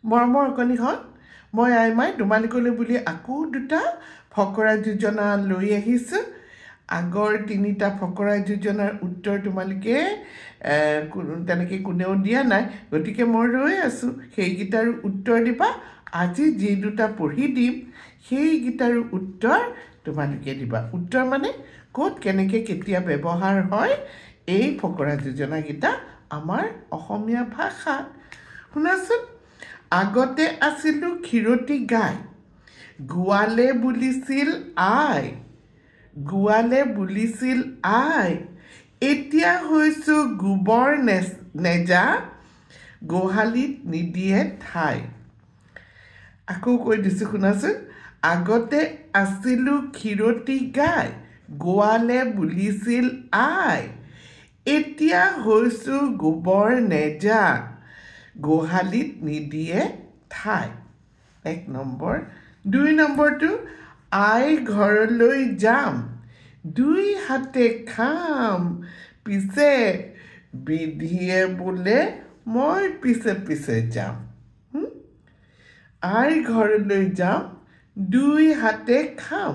মৰমৰ অকণিখন মই আইমাই তোমালোকলৈ বুলি আকৌ দুটা ফকৰা যোজনা লৈ আহিছোঁ আগৰ তিনিটা ফকৰা যোজনাৰ উত্তৰ তোমালোকে তেনেকৈ কোনেও দিয়া নাই গতিকে মই ৰৈ আছোঁ সেইকেইটাৰো উত্তৰ দিবা আজি যি দুটা পঢ়ি দিম সেইকেইটাৰো উত্তৰ তোমালোকে দিবা উত্তৰ মানে ক'ত কেনেকৈ কেতিয়া ব্যৱহাৰ হয় এই ফকৰা যোজনাকেইটা আমাৰ অসমীয়া ভাষাত শুনাচোন আগতে আছিলোঁ ক্ষীৰতী গাই গোৱালে বুলিছিল আই এতিয়া হৈছোঁ গোবৰ নেজা গোহালিত নিদিয়ে ঠাই আকৌ কৈ দিছোঁ শুনাচোন আগতে আছিলোঁ ক্ষীৰতী গাই গোৱালে বুলিছিল আই এতিয়া হৈছোঁ গোবৰ নেজা গোহালিত নিদিয়ে ঠাই 1 নম্বৰ 2 নম্বৰটো আই ঘৰলৈ যাম 2 হাতে খাম পিছে বিধিয়ে বোলে মই পিছে পিছে যাম আই ঘৰলৈ যাম 2 হাতে খাম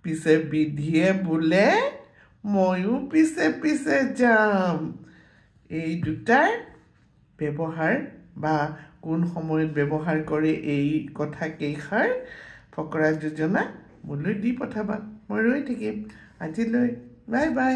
পিছে বিধিয়ে বোলে ময়ো পিছে পিছে যাম এই দুটাৰ ব্যৱহাৰ বা কোন সময়ত ব্যৱহাৰ কৰে এই কথা কেইষাৰ ফকৰা যোজনা মোলৈ দি পঠাবা মই ৰৈ থাকিম আজিলৈ বাই বাই